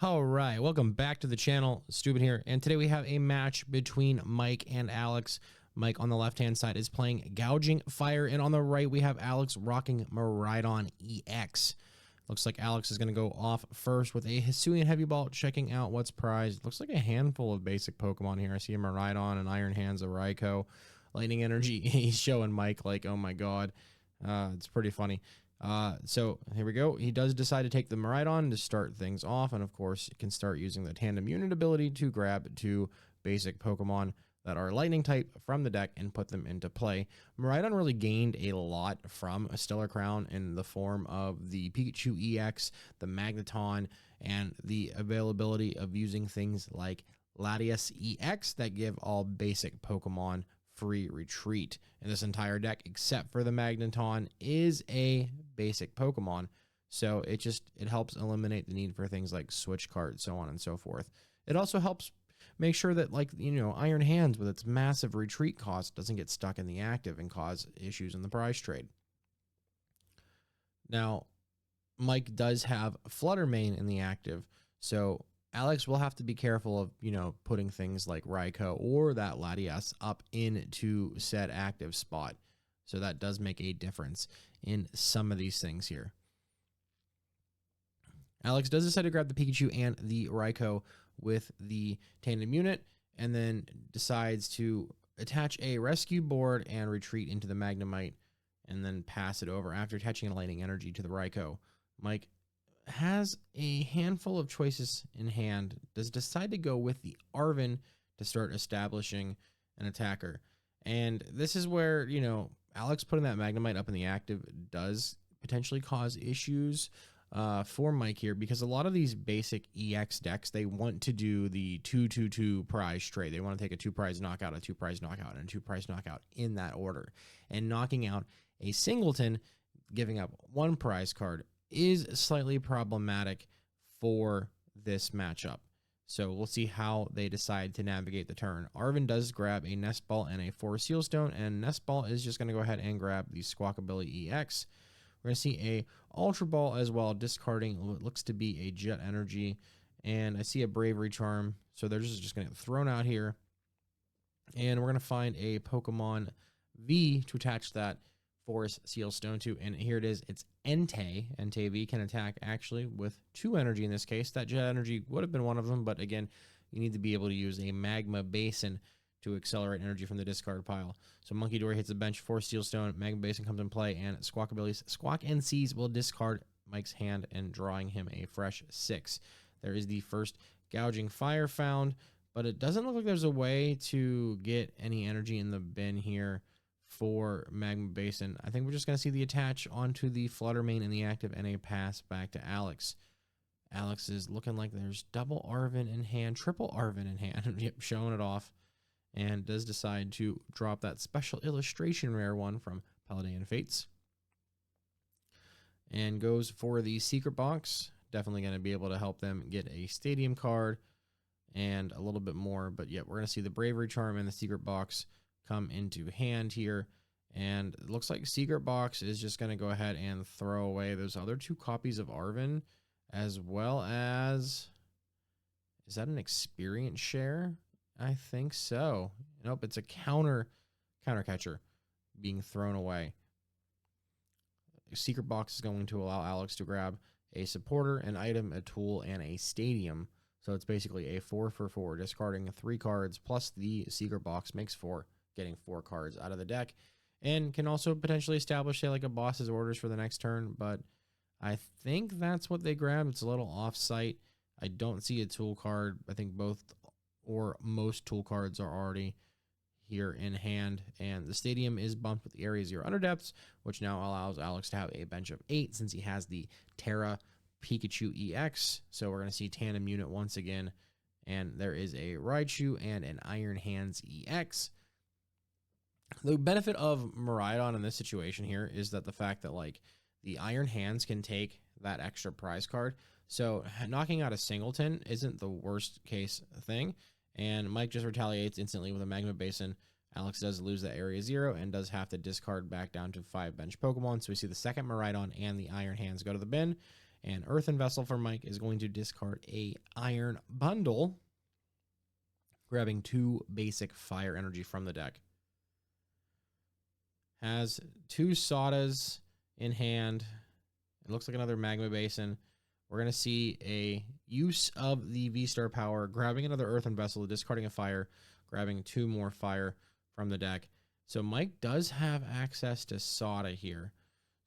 All right, welcome back to the channel. Stupid here, and today we have a match between Mike and Alex. Mike on the left-hand side is playing Gouging Fire, and on the right we have Alex rocking Miraidon EX. Looks like Alex is going to go off first with a Hisuian Heavy Ball, checking out what's prized. Looks like a handful of basic Pokemon here. I see a Miraidon, an Iron Hands, a Raikou, Lightning Energy. He's showing Mike like, oh my god. It's pretty funny. So here we go. He does decide to take the Miraidon to start things off, and of course you can start using the tandem unit ability to grab two basic Pokemon that are lightning type from the deck and put them into play. Miraidon really gained a lot from a Stellar Crown in the form of the Pikachu EX, the Magneton, and the availability of using things like Latias EX that give all basic Pokemon free retreat. And this entire deck, except for the Magneton, is a basic Pokemon, so it helps eliminate the need for things like switch cards, so on and so forth. It also helps make sure that, like, Iron Hands with its massive retreat cost doesn't get stuck in the active and cause issues in the prize trade. Now, Mike does have Flutter Mane in the active, so Alex will have to be careful of, putting things like Raikou or that Latias up into said active spot. So that does make a difference in some of these things here. Alex does decide to grab the Pikachu and the Raikou with the tandem unit, and then decides to attach a rescue board and retreat into the Magnemite, and then pass it over after attaching a lightning energy to the Raikou. Mike has a handful of choices in hand, does decide to go with the Arven to start establishing an attacker. And this is where, Alex putting that Magnemite up in the active does potentially cause issues for Mike here, because a lot of these basic EX decks, they want to do the 2-2-2 prize trade. They want to take a 2-prize knockout, a 2-prize knockout, and a 2-prize knockout in that order. And knocking out a singleton, giving up one prize card, is slightly problematic for this matchup. So we'll see how they decide to navigate the turn. Arven does grab a Nest Ball and a Forest Seal Stone, and Nest Ball is just going to go ahead and grab the Squawkabilly EX. We're going to see a Ultra Ball as well, discarding what looks to be a Jet Energy, and I see a Bravery Charm, so they're just going to get thrown out here. And we're going to find a Pokemon V to attach that Forest Seal Stone to, and here it is. It's Entei. Entei V can attack actually with 2 energy in this case. That Jet Energy would have been one of them, but again, you need to be able to use a Magma Basin to accelerate energy from the discard pile. So Monkey Dory hits the bench, Forest Seal Stone, Magma Basin comes in play, and Squawkabilly's Squawk and Seize will discard Mike's hand and drawing him a fresh 6. There is the first Gouging Fire found, but it doesn't look like there's a way to get any energy in the bin here for Magma Basin. I think we're just going to see the attach onto the Flutter Mane in the active and a pass back to Alex. Alex is looking like there's double Arven in hand, triple Arven in hand. Yep, showing it off. And does decide to drop that special illustration rare one from Paladin Fates. And goes for the Secret Box. Definitely going to be able to help them get a Stadium card and a little bit more. But yeah, we're going to see the Bravery Charm and the Secret Box come into hand here, and it looks like Secret Box is just going to go ahead and throw away those other 2 copies of Arven, as well as, is that an experience share? I think so. Nope, it's a counter catcher being thrown away. Secret Box is going to allow Alex to grab a supporter, an item, a tool, and a stadium. So it's basically a 4-for-4, discarding 3 cards plus the Secret Box makes 4. Getting 4 cards out of the deck, and can also potentially establish, say, like a boss's orders for the next turn, but I think that's what they grabbed. It's a little off-site. I don't see a tool card. I think both or most tool cards are already here in hand, and the stadium is bumped with the Area 0 Underdepths, which now allows Alex to have a bench of 8 since he has the Terra Pikachu EX. So we're going to see tandem unit once again, and there is a Raichu and an Iron Hands EX. The benefit of Miraidon in this situation here is that the fact that, like, the Iron Hands can take that extra prize card. So knocking out a singleton isn't the worst case thing. And Mike just retaliates instantly with a Magma Basin. Alex does lose that Area 0 and does have to discard back down to 5 bench Pokemon. So we see the second Miraidon and the Iron Hands go to the bin. And Earthen Vessel for Mike is going to discard a Iron Bundle, grabbing 2 basic fire energy from the deck. Has 2 Sodas in hand. It looks like another Magma Basin. We're going to see a use of the V-Star power, grabbing another Earthen Vessel, discarding a fire, grabbing 2 more fire from the deck. So Mike does have access to Soda here.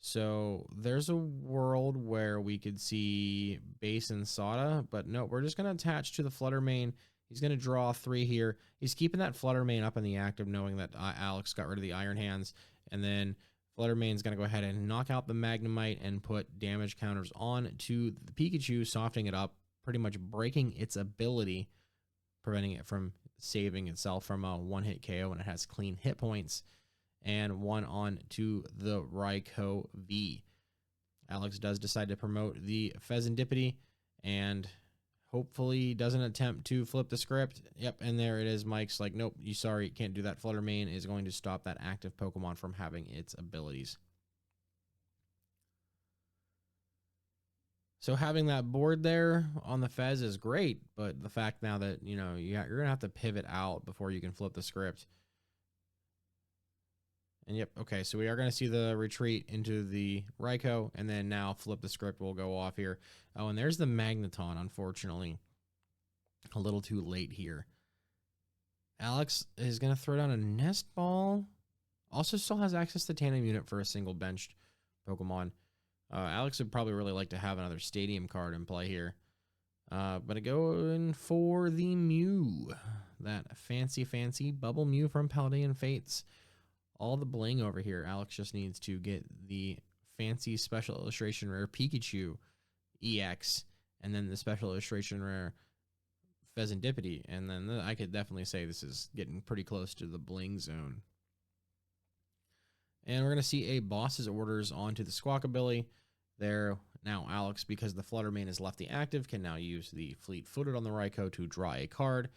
So there's a world where we could see base and Soda, but no, we're just going to attach to the Flutter Mane. He's going to draw 3 here. He's keeping that Flutter Mane up in the active, knowing that Alex got rid of the Iron Hands. And then Flutter Mane's going to go ahead and knock out the Magnemite and put damage counters on to the Pikachu, softening it up, pretty much breaking its ability, preventing it from saving itself from a 1-hit KO when it has clean hit points. And 1 on to the Raikou V. Alex does decide to promote the Fezandipity and hopefully doesn't attempt to flip the script. Yep, and there it is. Mike's like, nope, you can't do that. Flutter Mane is going to stop that active Pokemon from having its abilities. So having that board there on the Fez is great, but the fact now that, you're going to have to pivot out before you can flip the script. And yep, okay, so we are going to see the retreat into the Raikou, and then now flip the script will go off here. Oh, and there's the Magneton, unfortunately. A little too late here. Alex is going to throw down a Nest Ball. Also still has access to Tandem Unit for a single benched Pokemon. Alex would probably really like to have another Stadium card in play here. But going for the Mew. That fancy Bubble Mew from Paldean Fates. All the bling over here. Alex just needs to get the fancy special illustration rare Pikachu EX, and then the special illustration rare Fezandipity, and then I could definitely say this is getting pretty close to the bling zone. And we're going to see a boss's orders onto the Squawkabilly. There, now Alex, because the Flutter Mane is lefty active, can now use the Fleet-Footed on the Raikou to draw a card.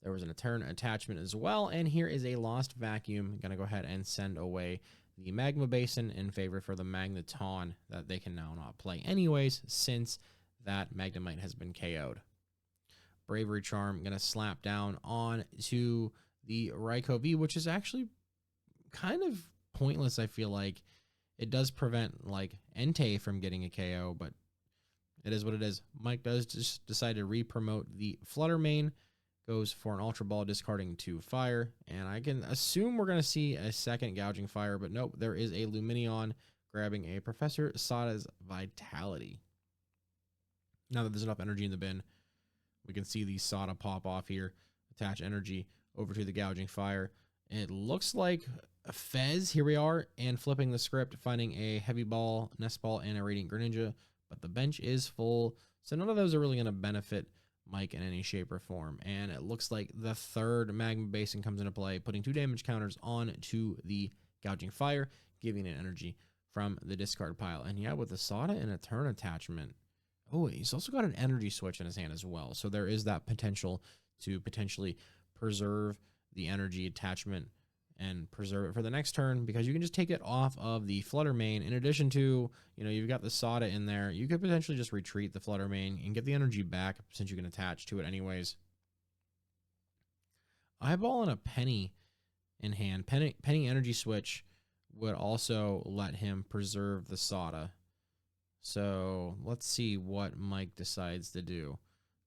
There was an Etern attachment as well, and here is a Lost Vacuum. I'm going to go ahead and send away the Magma Basin in favor for the Magneton that they can now not play anyways, since that Magnemite has been KO'd. Bravery Charm going to slap down on to the Raikou V, which is actually kind of pointless, I feel like. It does prevent, like, Entei from getting a KO, but it is what it is. Mike does just decide to re-promote the Flutter Mane. Goes for an Ultra Ball, discarding 2 fire. And I can assume we're going to see a second Gouging Fire, but nope, there is a Lumineon grabbing a Professor Sada's Vitality. Now that there's enough energy in the bin, we can see the Sada pop off here. Attach energy over to the Gouging Fire. It looks like a Fez. Here we are, and flipping the script, finding a Heavy Ball, Nest Ball, and a Radiant Greninja. But the bench is full, so none of those are really going to benefit Mike in any shape or form. And it looks like the third Magma Basin comes into play, putting 2 damage counters on to the Gouging Fire, giving it energy from the discard pile. And yeah, with the Sada and a Turn attachment. Oh, he's also got an energy switch in his hand as well. So there is that potential to potentially preserve the energy attachment and preserve it for the next turn, because you can just take it off of the Flutter Mane. In addition to, you've got the Sada in there, you could potentially just retreat the Flutter Mane and get the energy back since you can attach to it anyways. Eyeball and a Penny in hand. Penny energy switch would also let him preserve the Sada. So let's see what Mike decides to do.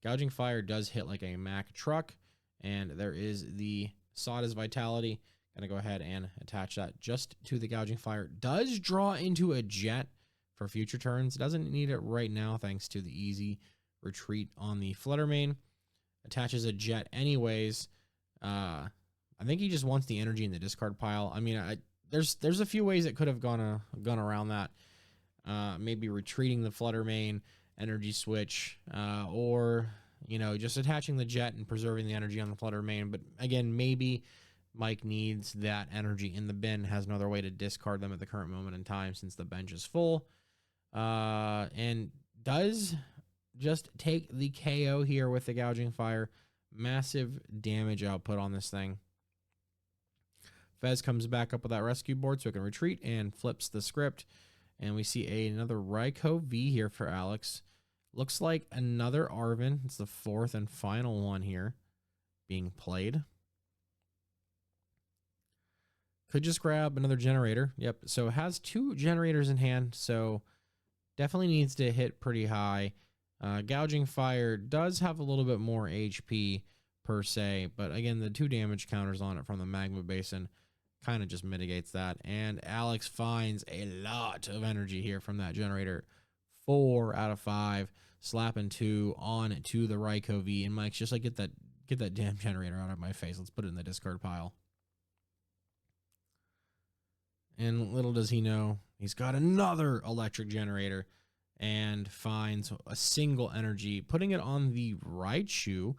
Gouging Fire does hit like a Mack truck, and there is the Sada's Vitality. Going to go ahead and attach that just to the Gouging Fire. Does draw into a Jet for future turns. Doesn't need it right now thanks to the easy retreat on the Flutter Mane. Attaches a Jet anyways. I think he just wants the energy in the discard pile. I mean, there's a few ways it could have gone around that. Maybe retreating the Flutter Mane, energy switch, or just attaching the Jet and preserving the energy on the Flutter Mane. But again, maybe Mike needs that energy in the bin, has no other way to discard them at the current moment in time since the bench is full. And does just take the KO here with the Gouging Fire. Massive damage output on this thing. Fez comes back up with that rescue board so it can retreat and flips the script. And we see another Raikou V here for Alex. Looks like another Arven. It's the fourth and final one here being played. Could just grab another generator. Yep. So it has 2 generators in hand. So definitely needs to hit pretty high. Gouging Fire does have a little bit more HP per se. But again, the 2 damage counters on it from the Magma Basin kind of just mitigates that. And Alex finds a lot of energy here from that generator. 4 out of 5. Slapping 2 on to the Raikou V. And Mike's just like, get that damn generator out of my face. Let's put it in the discard pile. And little does he know, he's got another electric generator and finds a single energy. Putting it on the Raichu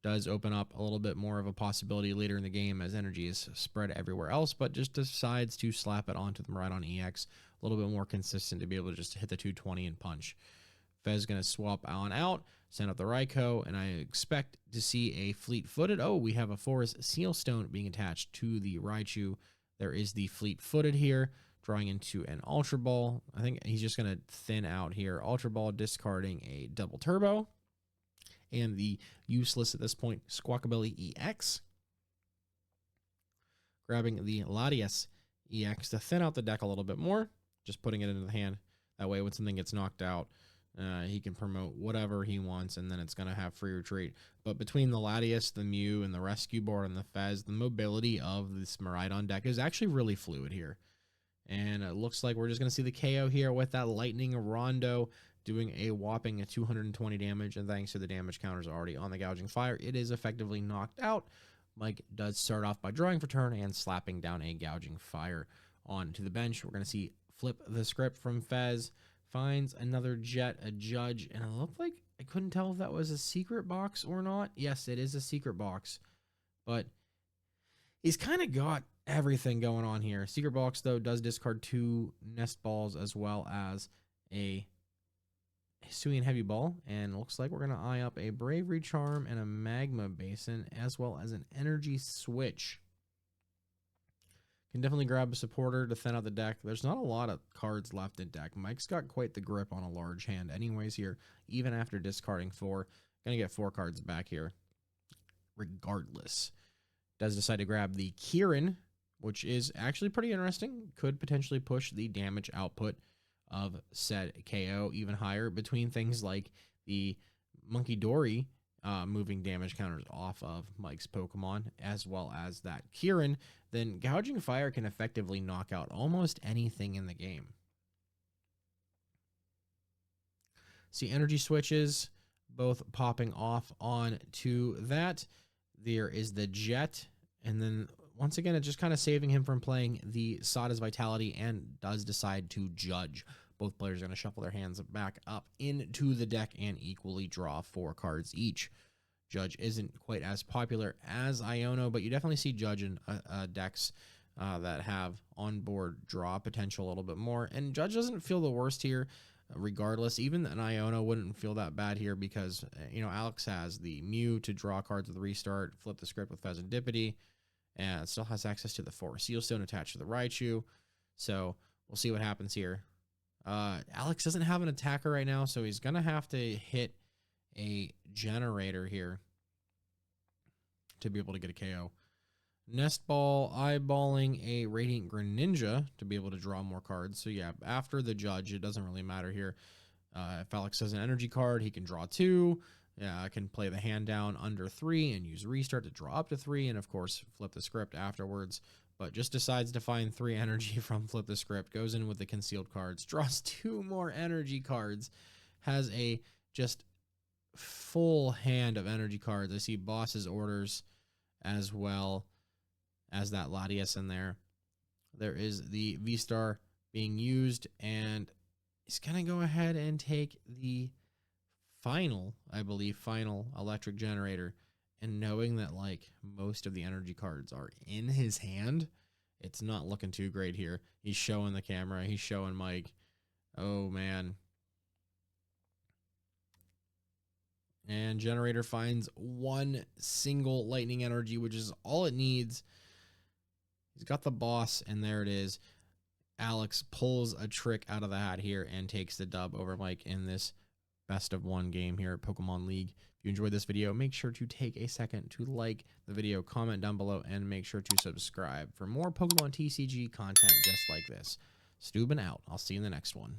does open up a little bit more of a possibility later in the game as energy is spread everywhere else, but just decides to slap it onto the Miraidon EX. A little bit more consistent to be able to just hit the 220 and punch. Fez going to swap on out, send up the Raikou, and I expect to see a fleet-footed. Oh, we have a Forest Sealstone being attached to the Raichu. There is the fleet-footed here, drawing into an Ultra Ball. I think he's just going to thin out here. Ultra Ball discarding a Double Turbo. And the useless at this point, Squawkabilly EX. Grabbing the Latias EX to thin out the deck a little bit more. Just putting it into the hand. That way when something gets knocked out, he can promote whatever he wants, and then it's going to have free retreat. But between the Latias, the Mew, and the Rescue Board, and the Fez, the mobility of this Miraidon deck is actually really fluid here. And it looks like we're just going to see the KO here with that Lightning Rondo doing a whopping 220 damage. And thanks to the damage counters already on the Gouging Fire, it is effectively knocked out. Mike does start off by drawing for turn and slapping down a Gouging Fire onto the bench. We're going to see flip the script from Fez. Finds another jet, a judge, and it looked like I couldn't tell if that was a secret box or not. Yes, it is a secret box, but he's kind of got everything going on here. Secret box, though, does discard 2 nest balls as well as a Hisuian Heavy Ball, and it looks like we're going to eye up a Bravery Charm and a Magma Basin as well as an Energy Switch. Can definitely grab a supporter to thin out the deck. There's not a lot of cards left in deck. Mike's got quite the grip on a large hand anyways here, even after discarding 4. Gonna get 4 cards back here regardless. Does decide to grab the Kieran, which is actually pretty interesting. Could potentially push the damage output of said KO even higher between things like the Monkey Dory moving damage counters off of Mike's Pokemon, as well as that Kieran, then Gouging Fire can effectively knock out almost anything in the game. See energy switches both popping off on to that. There is the Jet, and then once again, it's just kind of saving him from playing the Sada's Vitality and does decide to judge. Both players are going to shuffle their hands back up into the deck and equally draw 4 cards each. Judge isn't quite as popular as Iono, but you definitely see Judge in decks that have onboard draw potential a little bit more. And Judge doesn't feel the worst here, regardless. Even an Iono wouldn't feel that bad here because, Alex has the Mew to draw cards with restart, flip the script with Pheasantipity, and still has access to the Forest Sealstone attached to the Raichu. So we'll see what happens here. Alex doesn't have an attacker right now, so he's going to have to hit a generator here to be able to get a KO. Nest Ball eyeballing a Radiant Greninja to be able to draw more cards. So yeah, after the Judge, it doesn't really matter here. If Alex has an energy card, he can draw 2. Yeah, I can play the hand down under 3 and use restart to draw up to 3, and of course flip the script afterwards. But just decides to find 3 energy from flip the script, goes in with the concealed cards, draws 2 more energy cards, has a just full hand of energy cards. I see Boss's Orders as well as that Latias in there. There is the V-Star being used, and he's going to go ahead and take the final electric generator. And knowing that, most of the energy cards are in his hand, it's not looking too great here. He's showing the camera. He's showing Mike. Oh, man. And generator finds 1 single lightning energy, which is all it needs. He's got the boss, and there it is. Alex pulls a trick out of the hat here and takes the dub over Mike in this best of one game here at Pokemon League. If you enjoyed this video, make sure to take a second to like the video, comment down below, and make sure to subscribe for more Pokemon TCG content just like this. Stubin out. I'll see you in the next one.